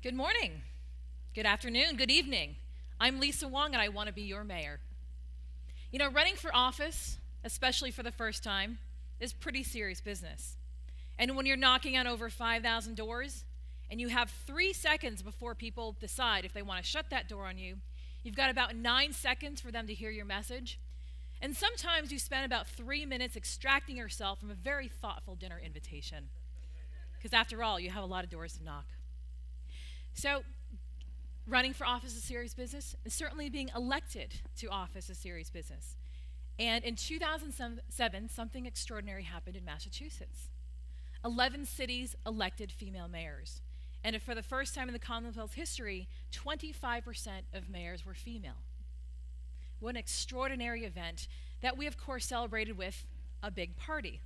Good morning, good afternoon, good evening. I'm Lisa Wong and I want to be your mayor. You know, running for office, especially for the first time, is pretty serious business. And when you're knocking on over 5,000 doors and you have 3 seconds before people decide if they want to shut that door on you, you've got about 9 seconds for them to hear your message. And sometimes you spend about 3 minutes extracting yourself from a very thoughtful dinner invitation. Because after all, you have a lot of doors to knock. So, running for office is serious business, and certainly being elected to office is serious business. And in 2007, something extraordinary happened in Massachusetts. 11 cities elected female mayors. And for the first time in the Commonwealth's history, 25% of mayors were female. What an extraordinary event that we, of course, celebrated with a big party.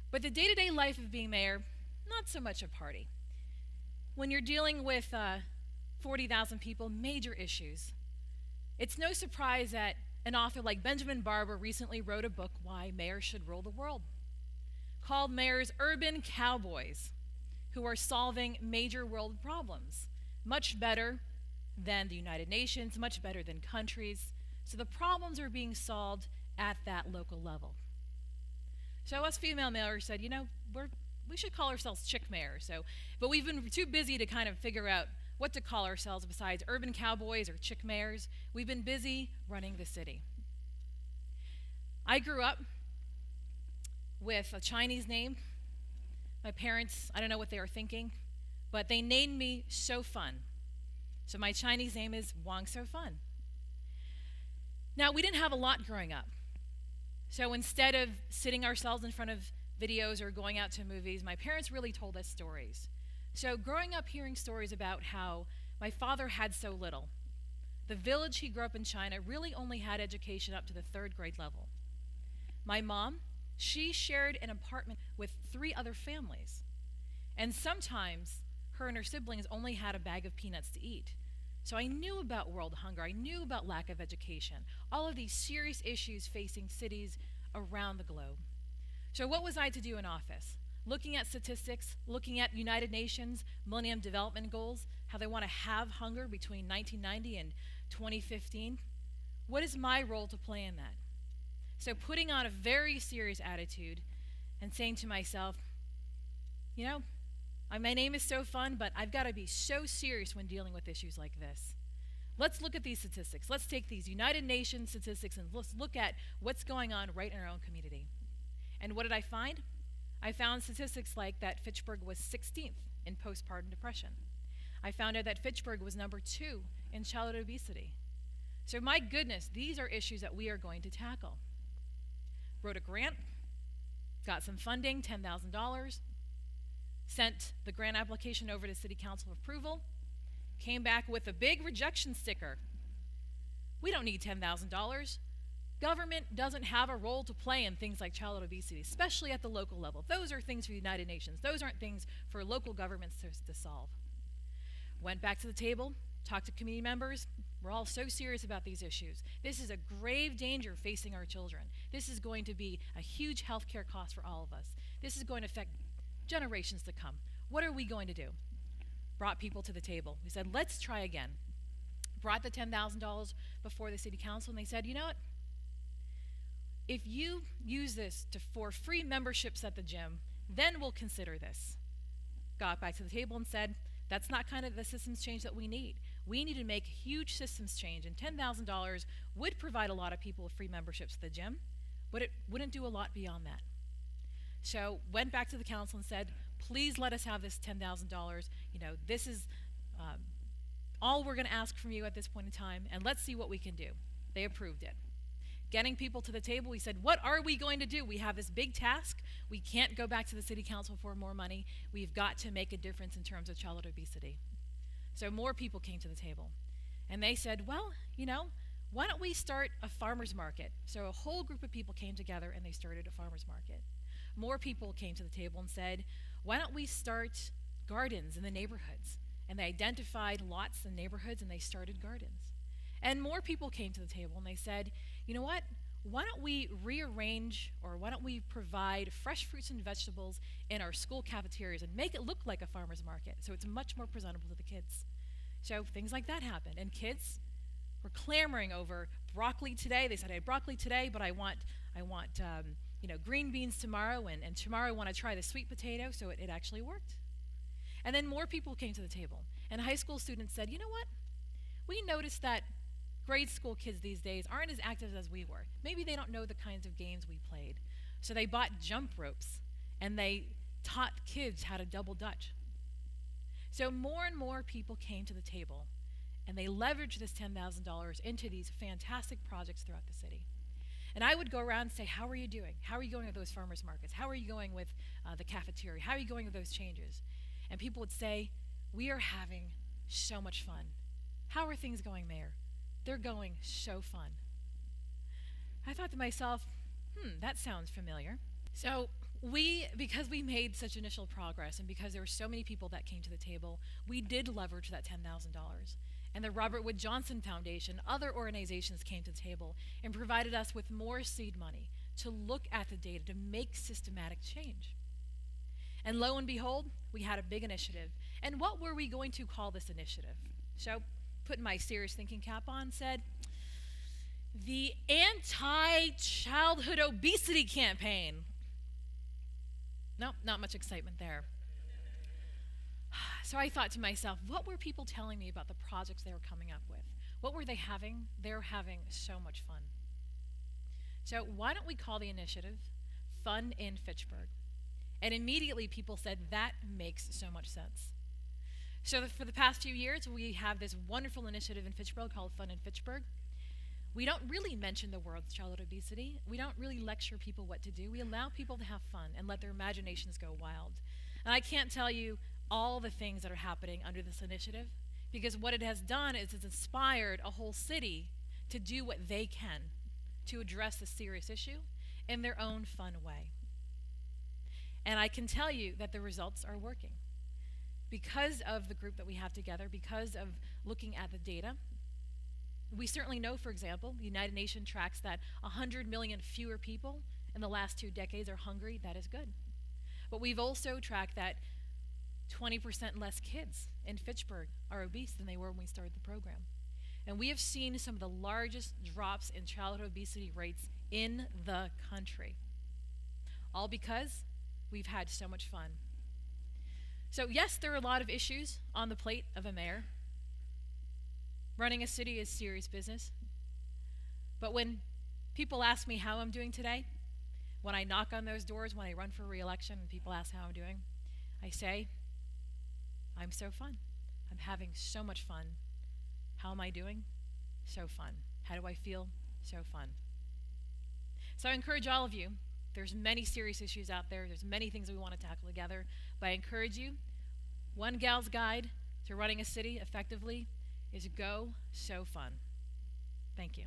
But the day-to-day life of being mayor, not so much a party. When you're dealing with 40,000 people, major issues, it's no surprise that an author like Benjamin Barber recently wrote a book, Why Mayors Should Rule the World, called Mayors Urban Cowboys, who are solving major world problems, much better than the United Nations, much better than countries. So the problems are being solved at that local level. So us female mayors said, you know, we should call ourselves chick mayors. But we've been too busy to kind of figure out what to call ourselves besides urban cowboys or chick mayors. We've been busy running the city. I grew up with a Chinese name. My parents, I don't know what they were thinking, but they named me So Fun. So my Chinese name is Wong So Fun. Now, we didn't have a lot growing up. So instead of sitting ourselves in front of videos or going out to movies, my parents really told us stories. So growing up hearing stories about how my father had so little. The village he grew up in China really only had education up to the 3rd grade level. My mom, she shared an apartment with 3 other families. And sometimes her and her siblings only had a bag of peanuts to eat. So I knew about world hunger, I knew about lack of education, all of these serious issues facing cities around the globe. So what was I to do in office? Looking at statistics, looking at United Nations Millennium Development Goals, how they want to have hunger between 1990 and 2015. What is my role to play in that? So putting on a very serious attitude and saying to myself, you know, my name is So Fun, but I've got to be so serious when dealing with issues like this. Let's look at these statistics. Let's take these United Nations statistics and let's look at what's going on right in our own community. And what did I find? I found statistics like that Fitchburg was 16th in postpartum depression. I found out that Fitchburg was number 2 in childhood obesity. So my goodness, these are issues that we are going to tackle. Wrote a grant, got some funding, $10,000, sent the grant application over to City Council for approval, came back with a big rejection sticker. We don't need $10,000. Government doesn't have a role to play in things like childhood obesity, especially at the local level. Those are things for the United Nations. Those aren't things for local governments to solve. Went back to the table, talked to community members. We're all so serious about these issues. This is a grave danger facing our children. This is going to be a huge healthcare cost for all of us. This is going to affect generations to come. What are we going to do? Brought people to the table. We said, let's try again. Brought the $10,000 before the city council, and they said, you know what? If you use this for free memberships at the gym, then we'll consider this. Got back to the table and said, that's not kind of the systems change that we need. We need to make huge systems change, and $10,000 would provide a lot of people with free memberships at the gym, but it wouldn't do a lot beyond that. So went back to the council and said, please let us have this $10,000. You know, this is all we're going to ask from you at this point in time, and let's see what we can do. They approved it. Getting people to the table, we said, what are we going to do? We have this big task. We can't go back to the city council for more money. We've got to make a difference in terms of childhood obesity. So more people came to the table. And they said, well, you know, why don't we start a farmer's market? So a whole group of people came together and they started a farmer's market. More people came to the table and said, why don't we start gardens in the neighborhoods? And they identified lots in neighborhoods and they started gardens. And more people came to the table and they said, you know what? why don't we rearrange, or why don't we provide fresh fruits and vegetables in our school cafeterias and make it look like a farmer's market so it's much more presentable to the kids? So things like that happened, and kids were clamoring over broccoli today. They said, I had broccoli today, but I want green beans tomorrow, and tomorrow I want to try the sweet potato. So it actually worked. And then more people came to the table, and high school students said, you know what? We noticed that grade school kids these days aren't as active as we were. Maybe they don't know the kinds of games we played. So they bought jump ropes, and they taught kids how to double dutch. So more and more people came to the table, and they leveraged this $10,000 into these fantastic projects throughout the city. And I would go around and say, how are you doing? How are you going with those farmers markets? How are you going with the cafeteria? How are you going with those changes? And people would say, we are having so much fun. How are things going, Mayor? They're going so fun. I thought to myself, that sounds familiar. So because we made such initial progress, and because there were so many people that came to the table, we did leverage that $10,000. And the Robert Wood Johnson Foundation, other organizations came to the table and provided us with more seed money to look at the data to make systematic change. And lo and behold, we had a big initiative. And what were we going to call this initiative? So, putting my serious thinking cap on, said, the Anti-Childhood Obesity Campaign. Nope, not much excitement there. So I thought to myself, what were people telling me about the projects they were coming up with? What were they having? They were having so much fun. So why don't we call the initiative Fun in Fitchburg? And immediately people said, that makes so much sense. So for the past few years, we have this wonderful initiative in Fitchburg called Fun in Fitchburg. We don't really mention the word childhood obesity. We don't really lecture people what to do. We allow people to have fun and let their imaginations go wild. And I can't tell you all the things that are happening under this initiative, because what it has done is it's inspired a whole city to do what they can to address this serious issue in their own fun way. And I can tell you that the results are working. Because of the group that we have together, because of looking at the data, we certainly know, for example, the United Nations tracks that 100 million fewer people in the last 2 decades are hungry. That is good. But we've also tracked that 20% less kids in Fitchburg are obese than they were when we started the program. And we have seen some of the largest drops in childhood obesity rates in the country. All because we've had so much fun. So yes, there are a lot of issues on the plate of a mayor. Running a city is serious business. But when people ask me how I'm doing today, when I knock on those doors, when I run for re-election and people ask how I'm doing, I say, I'm so fun. I'm having so much fun. How am I doing? So fun. How do I feel? So fun. So I encourage all of you. There's many serious issues out there. There's many things we want to tackle together. But I encourage you, one gal's guide to running a city effectively is go so fun. Thank you.